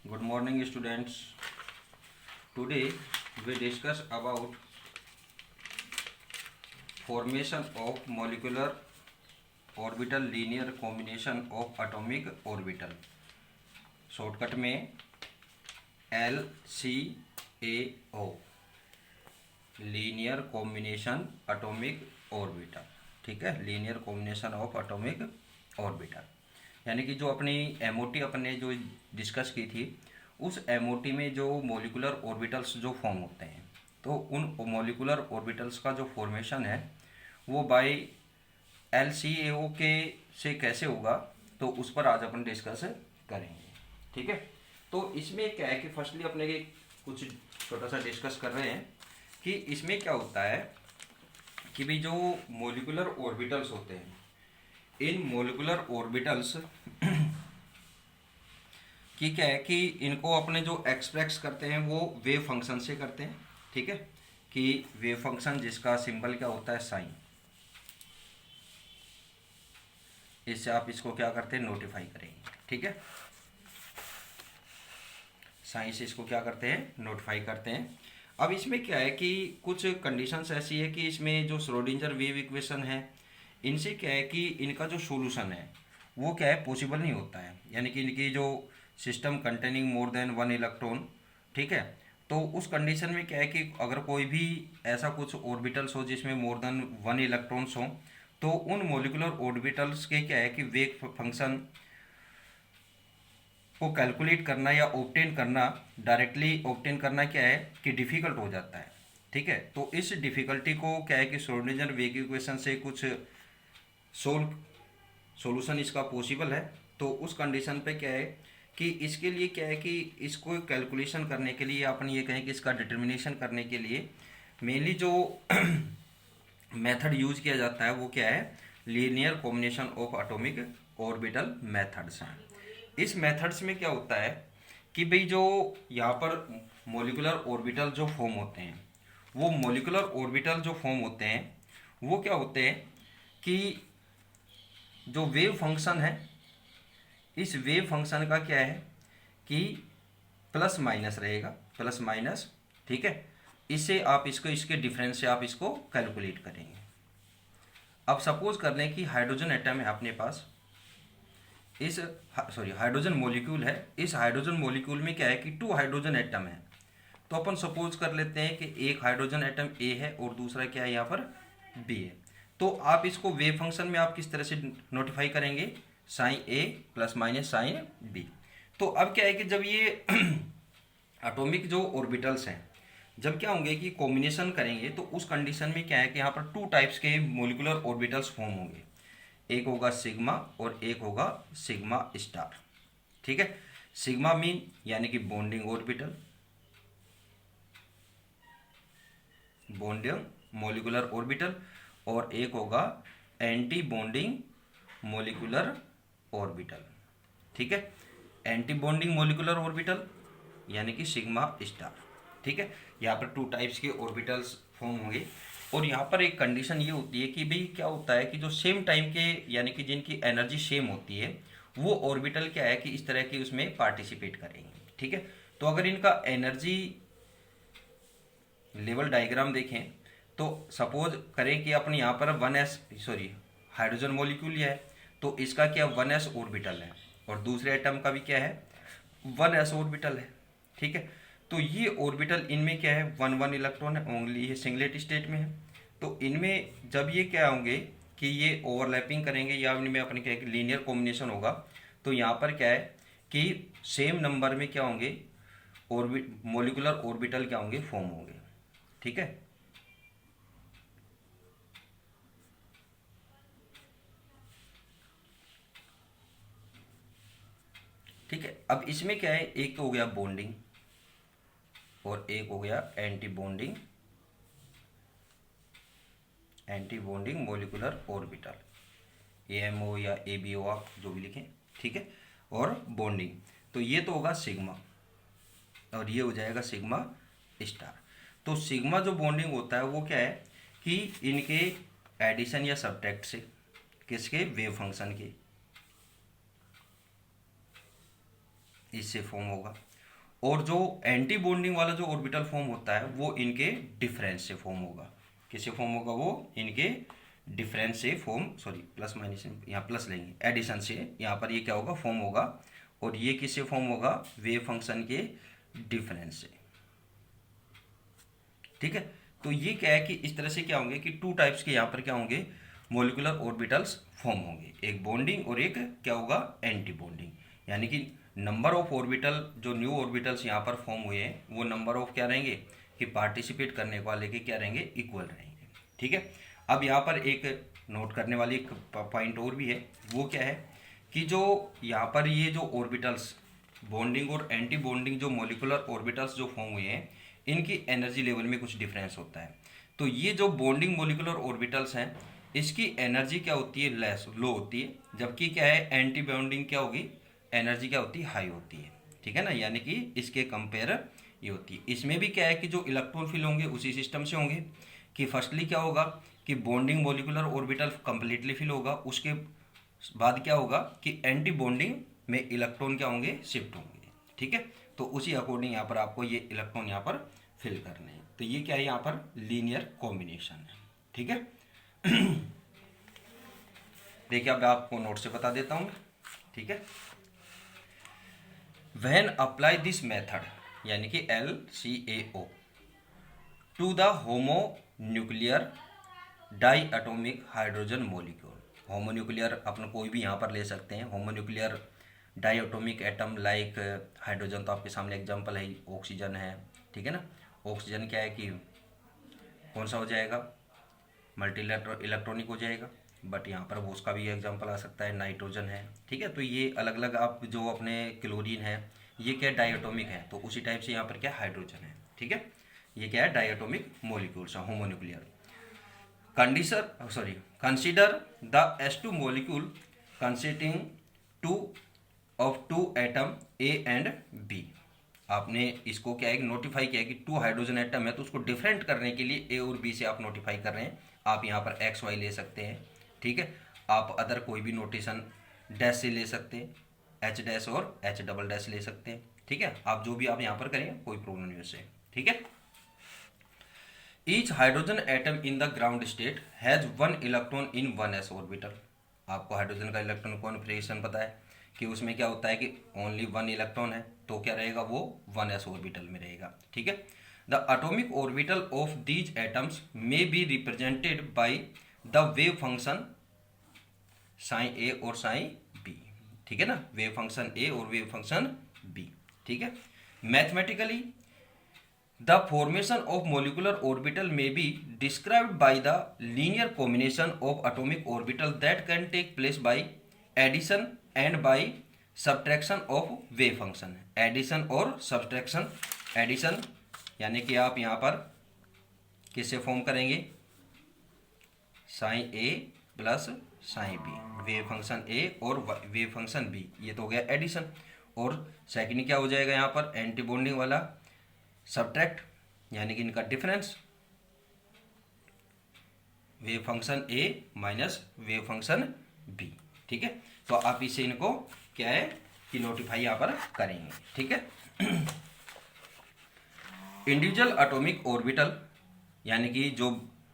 Good morning, students. Today we discuss about formation of molecular orbital linear combination of atomic orbital. Shortcut में LCAO, linear combination atomic orbital. ठीक है, linear combination of atomic orbital, यानी कि जो अपनी MOT अपने जो discuss की थी, उस एमओटी में जो मोलिकुलर ऑर्बिटल्स जो फॉर्म होते हैं, तो उन मोलिकुलर ऑर्बिटल्स का जो फॉर्मेशन है वो बाय LCAO के से कैसे होगा, तो उस पर आज अपन डिस्कस करेंगे. ठीक है, तो इसमें क्या है कि फर्स्टली अपने कुछ छोटा सा डिस्कस कर रहे हैं कि इसमें क्या होता है कि भी जो मोलिकुलर ऑर्बिटल्स होते हैं, इन मोलिकुलर ऑर्बिटल्स की क्या है कि इनको अपने जो एक्सप्रेस करते हैं वो वेव फंक्शन से करते हैं. ठीक है, कि वेव फंक्शन जिसका सिंबल क्या होता है, साइन. इससे आप इसको क्या करते हैं, नोटिफाई करेंगे. ठीक है, साइन से इसको क्या करते हैं, नोटिफाई करते हैं. अब इसमें क्या है कि कुछ कंडीशंस ऐसी है कि इसमें जो श्रोडिंजर वेव इक्वेशन है, इनसे क्या है कि इनका जो सॉल्यूशन है वो क्या है, पॉसिबल नहीं होता है. यानी कि इनकी जो system containing more than one electron. ठीक है, तो उस कंडीशन में क्या है कि अगर कोई भी ऐसा कुछ ऑर्बिटल्स हो जिसमें मोर देन वन इलेक्ट्रॉन्स हो, तो उन मोलिकुलर ऑर्बिटल्स के क्या है कि वेव फंक्शन को कैलकुलेट करना या ऑब्टेन करना, डायरेक्टली ऑब्टेन करना क्या है कि डिफ़िकल्ट हो जाता है. ठीक है, तो इस डिफ़िकल्टी को क्या है कि श्रोडिंजर वेव इक्वेशन से कुछ सॉल्यूशन इसका पॉसिबल है. तो उस कंडीशन पे क्या है कि इसके लिए क्या है कि इसको कैलकुलेशन करने के लिए, अपन ये कहें कि इसका डिटर्मिनेशन करने के लिए मेनली जो मेथड यूज किया जाता है वो क्या है, linear combination of atomic orbital methods हैं. इस मेथड्स में क्या होता है कि भाई जो यहाँ पर मोलिकुलर ऑर्बिटल जो फॉर्म होते हैं, वो मोलिकुलर ऑर्बिटल जो फॉर्म होते हैं वो क्या होते हैं कि जो वेव फंक्शन है, इस वेव फंक्शन का क्या है कि प्लस माइनस रहेगा, प्लस माइनस. ठीक है, इससे आप इसको इसके डिफरेंस से आप इसको कैलकुलेट करेंगे. अब सपोज कर लें कि हाइड्रोजन एटम है अपने पास, इस हाइड्रोजन मॉलिक्यूल है. इस हाइड्रोजन मॉलिक्यूल में क्या है कि 2 हाइड्रोजन एटम है. तो अपन सपोज कर लेते हैं कि एक हाइड्रोजन एटम ए है और दूसरा क्या है यहाँ पर बी है. तो आप इसको वेव फंक्शन में आप किस तरह से नोटिफाई करेंगे, sine A plus minus sine B. तो अब क्या है कि जब ये एटॉमिक जो ऑर्बिटल्स हैं, जब क्या होंगे कि कॉम्बिनेशन करेंगे, तो उस कंडीशन में क्या है कि यहाँ पर 2 टाइप्स के मोलिकुलर ऑर्बिटल्स फॉर्म होंगे. एक होगा सिग्मा और एक होगा सिग्मा स्टार. ठीक है, सिग्मा मीन यानी कि bonding orbital, bonding molecular orbital, और एक होगा एंटी बॉन्डिंग मोलिकुलर ऑर्बिटल. ठीक है, एंटी बॉन्डिंग मोलिकुलर ऑर्बिटल यानी कि सिग्मा स्टार. ठीक है, यहाँ पर 2 टाइप्स के ऑर्बिटल्स फॉर्म होंगे. और यहाँ पर एक कंडीशन ये होती है कि भाई क्या होता है कि जो सेम टाइम के यानी कि जिनकी एनर्जी सेम होती है, वो ऑर्बिटल क्या है कि इस तरह की उसमें पार्टिसिपेट करेंगे. ठीक है, तो अगर इनका एनर्जी लेवल डायग्राम देखें, तो सपोज करें कि अपने यहाँ पर हाइड्रोजन मॉलिक्यूल है, तो इसका क्या 1s ऑर्बिटल है और दूसरे एटम का भी क्या है 1s ऑर्बिटल है. ठीक है, तो ये ऑर्बिटल इनमें क्या है 1 इलेक्ट्रॉन है, ओनली ये सिंगलेट स्टेट में है. तो इनमें जब ये क्या होंगे कि ये ओवरलैपिंग करेंगे या इनमें अपने क्या है लीनियर कॉम्बिनेशन होगा, तो यहाँ पर क्या है कि सेम नंबर में क्या होंगे मोलिकुलर ऑर्बिटल क्या होंगे, फॉर्म होंगे. ठीक है, ठीक है. अब इसमें क्या है, एक तो हो गया बॉन्डिंग और एक हो गया anti bonding molecular orbital, AMO या ABO आप जो भी लिखें. ठीक है, और बॉन्डिंग, तो ये तो होगा सिग्मा और ये हो जाएगा सिग्मा स्टार. तो सिग्मा जो बॉन्डिंग होता है वो क्या है कि इनके एडिशन या सब्ट्रैक्ट से, किसके, वेव फंक्शन के, इससे फॉर्म होगा. और जो एंटी बॉन्डिंग वाला जो ऑर्बिटल फॉर्म होता है वो इनके डिफरेंस से फॉर्म होगा। किससे फॉर्म होगा? वो इनके डिफरेंस से फॉर्म, सॉरी प्लस माइनस यहाँ प्लस लेंगे, एडिशन से यहाँ पर ये क्या होगा? फॉर्म होगा। और ये किससे फॉर्म होगा? वेव फंक्शन के डिफरेंस से। ठीक है, तो ये क्या है कि इस तरह से क्या होंगे कि टू टाइप्स के यहाँ पर क्या होंगे? मोलिकुलर ऑर्बिटल्स फॉर्म होंगे, एक बॉन्डिंग और एक क्या होगा? Anti bonding. यानी कि नंबर ऑफ ऑर्बिटल, जो न्यू ऑर्बिटल्स यहाँ पर फॉर्म हुए हैं वो नंबर ऑफ क्या रहेंगे कि पार्टिसिपेट करने वाले के क्या रहेंगे? इक्वल रहेंगे। ठीक है, अब यहाँ पर एक नोट करने वाली एक पॉइंट और भी है, वो क्या है कि जो यहाँ पर ये जो ऑर्बिटल्स बॉन्डिंग और एंटी बॉन्डिंग जो मोलिकुलर ऑर्बिटल्स जो फॉर्म हुए हैं इनकी एनर्जी लेवल में कुछ डिफरेंस होता है। तो ये जो बॉन्डिंग मोलिकुलर ऑर्बिटल्स हैं इसकी एनर्जी क्या होती है? लेस, लो होती है, जबकि क्या है एंटी बॉन्डिंग क्या होगी? एनर्जी क्या होती है? हाई होती है। ठीक है ना, यानी कि इसके कंपेयर ये होती है। इसमें भी क्या है कि जो इलेक्ट्रॉन फिल होंगे उसी सिस्टम से होंगे कि फर्स्टली क्या होगा कि bonding molecular orbital completely fill होगा, उसके बाद क्या होगा कि एंटी बॉन्डिंग में इलेक्ट्रॉन क्या होंगे? शिफ्ट होंगे। ठीक है, तो उसी अकॉर्डिंग यहाँ पर आपको ये इलेक्ट्रॉन यहाँ पर फिल करने हैं। तो ये क्या है? यहाँ पर लीनियर कॉम्बिनेशन है। ठीक है, देखिए अब आपको नोट से बता देता हूँ। ठीक है, व्हेन अप्लाई दिस मेथड यानी कि LCAO to the homo nuclear diatomic hydrogen molecule. Homonuclear अपन कोई भी यहाँ पर ले सकते हैं, homonuclear diatomic atom like hydrogen तो आपके सामने एग्जांपल है, ऑक्सीजन है। ठीक है ना, ऑक्सीजन क्या है कि कौन सा हो जाएगा? मल्टी इलेक्ट्रॉनिक हो जाएगा, बट यहाँ पर वो उसका भी एग्जांपल आ सकता है, नाइट्रोजन है। ठीक है, तो ये अलग अलग आप जो अपने क्लोरीन है ये क्या डायटोमिक है, तो उसी टाइप से यहाँ पर क्या हाइड्रोजन है। ठीक है, ये क्या है? डायटोमिक मोलिक्यूल्स है, homonuclear. Consider the S2 molecule consisting of two atom A and B। आपने इसको क्या है नोटिफाई किया कि टू हाइड्रोजन एटम है, तो उसको डिफरेंट करने के लिए ए और बी से आप नोटिफाई कर रहे हैं। आप यहाँ पर एक्स वाई ले सकते हैं। ठीक है, आप अदर कोई भी नोटेशन डैश से ले सकते हैं, एच डैश और एच डबल डैश ले सकते हैं। ठीक है, आप जो भी आप यहाँ पर करें कोई प्रॉब्लम नहीं उससे। ठीक है, each hydrogen atom in the ground state has one electron in one S orbital. आपको हाइड्रोजन का इलेक्ट्रॉन कॉन्फिगरेशन पता है कि उसमें क्या होता है कि ओनली वन इलेक्ट्रॉन है, तो क्या रहेगा? वो वन एस ऑर्बिटल में रहेगा। ठीक है, the atomic orbital of these atoms may be represented by the wave function sine A और साइन बी। ठीक है ना, वेव फंक्शन ए और वेव फंक्शन बी। ठीक है, mathematically the formation of molecular orbital may be described by the linear combination of atomic orbital that can take place by addition and by subtraction of wave function। addition और subtraction, addition यानी कि आप यहाँ पर किससे form करेंगे? Sine A plus sine B, wave function A और wave function B, ये तो हो गया एडिशन। और सेकंड क्या हो जाएगा यहाँ पर? एंटी बॉन्डिंग वाला सब्ट्रैक्ट यानी कि इनका डिफरेंस, वेव फंक्शन ए माइनस वेव फंक्शन बी। ठीक है, तो आप इसे इनको क्या है कि नोटिफाई यहाँ पर करेंगे। ठीक है, इंडिविजुअल एटॉमिक ऑर्बिटल यानी कि जो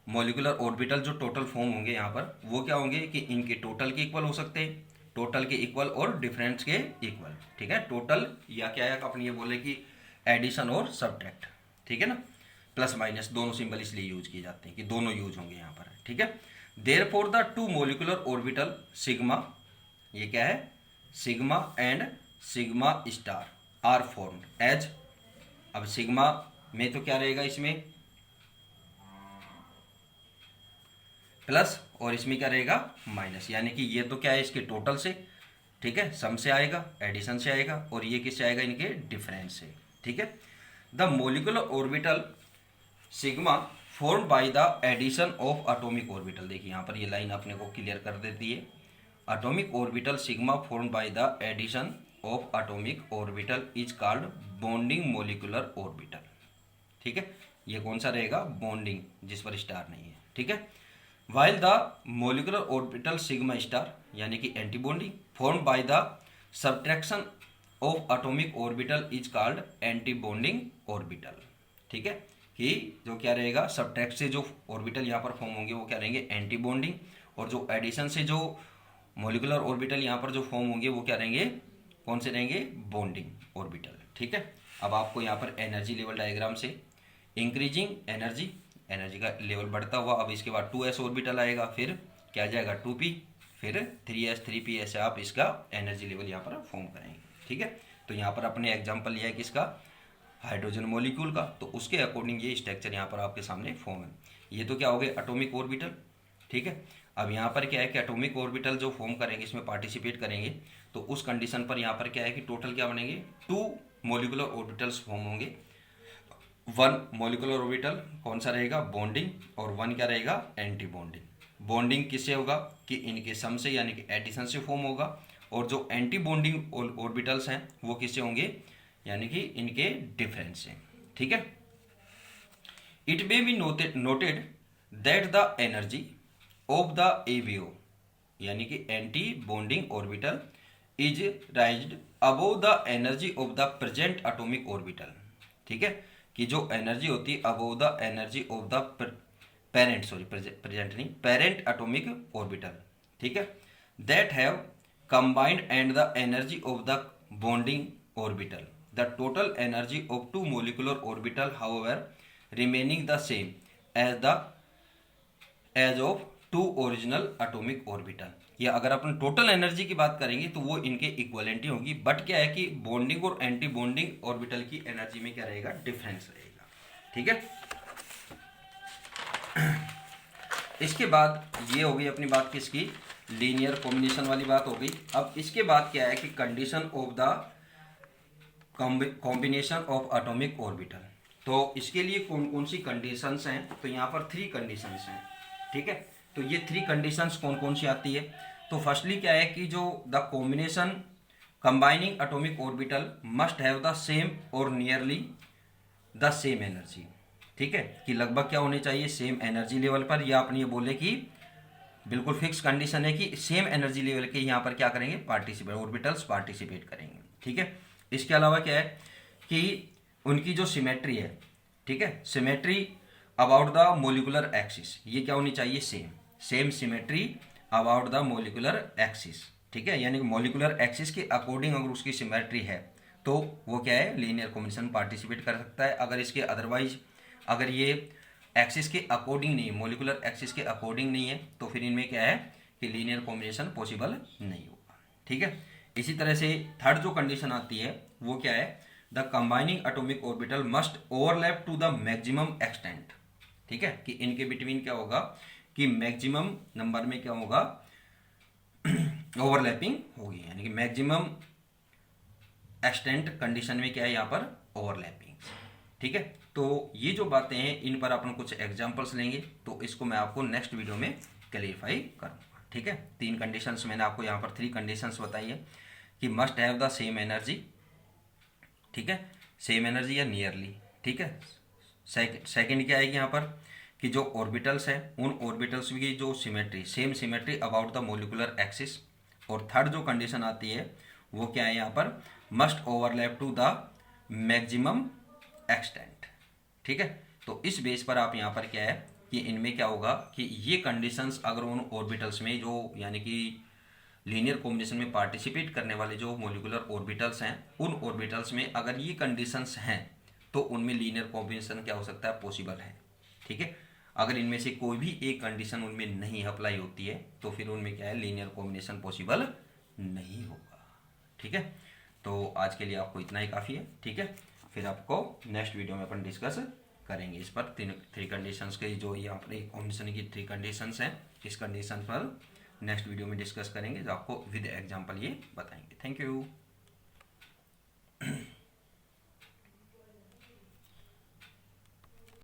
मॉलिक्यूलर ऑर्बिटल जो टोटल फॉर्म होंगे यहाँ पर वो क्या होंगे कि इनके टोटल के इक्वल हो सकते हैं, टोटल के इक्वल और डिफरेंस के इक्वल। ठीक है, टोटल या क्या है अपन ये बोले कि एडिशन और सब्ट्रैक्ट। ठीक है ना, प्लस माइनस दोनों सिंबल इसलिए यूज किए जाते हैं कि दोनों यूज होंगे यहाँ पर। ठीक है, therefore the two molecular orbital sigma, ये क्या है? Sigma and sigma star are formed as. अब सिग्मा में तो क्या रहेगा इसमें प्लस और इसमें क्या रहेगा माइनस, यानी कि ये तो क्या है इसके टोटल से, ठीक है, सम से आएगा, एडिशन से आएगा, और ये किससे आएगा? इनके डिफरेंस से। ठीक है, the molecular orbital sigma form by the addition of atomic orbital. देखिए यहाँ पर ये लाइन अपने को क्लियर कर देती है, atomic orbital sigma form by the addition of atomic orbital is called bonding molecular orbital. ठीक है, ये कौन सा रहेगा? बॉन्डिंग, जिस पर स्टार नहीं है। ठीक है, while the molecular orbital sigma star यानी कि anti bonding form by the subtraction of atomic orbital is called anti bonding orbital. ठीक है, कि जो क्या रहेगा, सब्ट्रैक्ट से जो ऑर्बिटल यहाँ पर फॉर्म होंगे वो क्या रहेंगे, एंटी बॉन्डिंग, और जो एडिशन से जो मोलिकुलर ऑर्बिटल यहाँ पर जो फॉर्म होंगे वो क्या रहेंगे, कौन से रहेंगे, बॉन्डिंग ऑर्बिटल। ठीक है, अब आपको यहाँ पर एनर्जी लेवल डायग्राम से इंक्रीजिंग एनर्जी, एनर्जी का लेवल बढ़ता हुआ, अब इसके बाद 2s ऑर्बिटल आएगा, फिर क्या जाएगा 2p, फिर 3s 3p, ऐसे आप इसका एनर्जी लेवल यहाँ पर फॉर्म करेंगे। ठीक है, तो यहाँ पर अपने एग्जांपल लिया है किसका, हाइड्रोजन मॉलिक्यूल का, तो उसके अकॉर्डिंग ये स्ट्रक्चर यहाँ पर आपके सामने फॉर्म है। ये तो क्या हो गए एटॉमिक ऑर्बिटल। ठीक है, अब यहाँ पर क्या है कि एटॉमिक ऑर्बिटल जो फॉर्म करेंगे, इसमें पार्टिसिपेट करेंगे, तो उस कंडीशन पर यहाँ पर क्या है कि टोटल क्या बनेंगे, 2 मोलिकुलर ऑर्बिटल्स फॉर्म होंगे। 1 मोलिकुलर ऑर्बिटल कौन सा रहेगा, बॉन्डिंग, और 1 क्या रहेगा, एंटी बॉन्डिंग। बॉन्डिंग किससे होगा, कि इनके सम से यानी कि एडिशन से फॉर्म होगा, और जो एंटी बॉन्डिंग ऑर्बिटल्स हैं वो किससे होंगे, यानी कि इनके डिफरेंस से। ठीक है, it may be noted that the energy of the AVO, यानी कि anti bonding orbital, is raised above the energy of the present atomic orbital. ठीक है, कि जो एनर्जी होती है above the energy of the present नहीं, पेरेंट एटॉमिक ऑर्बिटल। ठीक है, that have combined and the energy of the bonding orbital, the total energy of 2 molecular orbital however remaining the same as of 2 original atomic orbital. या अगर अपन total energy की बात करेंगे तो वो इनके इक्वलेंटी होगी, बट क्या है कि बॉन्डिंग और एंटी बॉन्डिंग ऑर्बिटल की एनर्जी में क्या रहेगा, डिफरेंस रहेगा। ठीक है, इसके बाद ये हो गई अपनी बात किसकी, लीनियर कॉम्बिनेशन वाली बात हो गई। अब इसके बाद क्या है कि condition of the combination of atomic orbital. तो इसके लिए कौन कौन सी कंडीशंस हैं, तो यहाँ पर 3 कंडीशंस हैं। ठीक है, तो ये 3 कंडीशंस कौन कौन सी आती है, तो फर्स्टली क्या है कि जो the combination combining atomic orbital must have the same और नियरली द सेम एनर्जी। ठीक है, कि लगभग क्या होने चाहिए, सेम एनर्जी लेवल पर, या अपन ये बोले कि बिल्कुल फिक्स कंडीशन है कि सेम एनर्जी लेवल के यहाँ पर क्या करेंगे, पार्टिसिपेट ऑर्बिटल्स पार्टिसिपेट करेंगे। ठीक है, इसके अलावा क्या है कि उनकी जो सिमेट्री है, ठीक है, symmetry about the molecular axis, ये क्या होनी चाहिए, same symmetry about the molecular axis. ठीक है, यानी कि मोलिकुलर एक्सिस के अकॉर्डिंग अगर उसकी सिमेट्री है तो वो क्या है, लीनियर कॉम्बिनेशन पार्टिसिपेट कर सकता है। अगर इसके अदरवाइज, अगर ये एक्सिस के अकॉर्डिंग नहीं है, मोलिकुलर एक्सिस के अकॉर्डिंग नहीं है, तो फिर इनमें क्या है कि लीनियर कॉम्बिनेशन पॉसिबल नहीं होगा। ठीक है, इसी तरह से थर्ड जो कंडीशन आती है वो क्या है, the combining atomic orbital must overlap to the maximum extent. ठीक है, कि इनके बिटवीन क्या होगा कि मैक्सिमम नंबर में क्या होगा, ओवरलैपिंग होगी, यानी कि मैक्सिमम एक्सटेंट कंडीशन में क्या है यहाँ पर, ओवरलैपिंग। ठीक है, तो ये जो बातें हैं इन पर अपन कुछ एग्जांपल्स लेंगे, तो इसको मैं आपको नेक्स्ट वीडियो में क्लैरिफाई करूँगा। ठीक है, 3 कंडीशंस मैंने आपको यहाँ पर 3 कंडीशंस बताई है कि must have the same energy, ठीक है, सेम एनर्जी या नियरली। ठीक है, सेकंड क्या आएगी यहाँ पर कि जो ऑर्बिटल्स हैं उन ऑर्बिटल्स की जो symmetry, same symmetry about the molecular axis. और थर्ड जो कंडीशन आती है वो क्या है यहाँ पर, must overlap to the maximum extent. ठीक है, तो इस बेस पर आप यहाँ पर क्या है कि इनमें क्या होगा कि ये कंडीशंस अगर उन ऑर्बिटल्स में जो, यानी कि लीनियर कॉम्बिनेशन में पार्टिसिपेट करने वाले जो मोलिकुलर ऑर्बिटल्स हैं, उन ऑर्बिटल्स में अगर ये कंडीशंस हैं तो उनमें लीनियर कॉम्बिनेशन क्या हो सकता है, पॉसिबल है। ठीक है, अगर इनमें से कोई भी एक कंडीशन उनमें नहीं अप्लाई होती है तो फिर उनमें क्या है, लीनियर कॉम्बिनेशन पॉसिबल नहीं होगा। ठीक है, तो आज के लिए आपको इतना ही काफ़ी है। ठीक है, फिर आपको नेक्स्ट वीडियो में अपन डिस्कस करेंगे इस पर, 3 कंडीशंस के जो यहाँ पर कॉम्बिनेशन की 3 कंडीशंस हैं, इस कंडीशन पर नेक्स्ट वीडियो में डिस्कस करेंगे, जो आपको विद एग्जांपल ये बताएंगे। Thank you.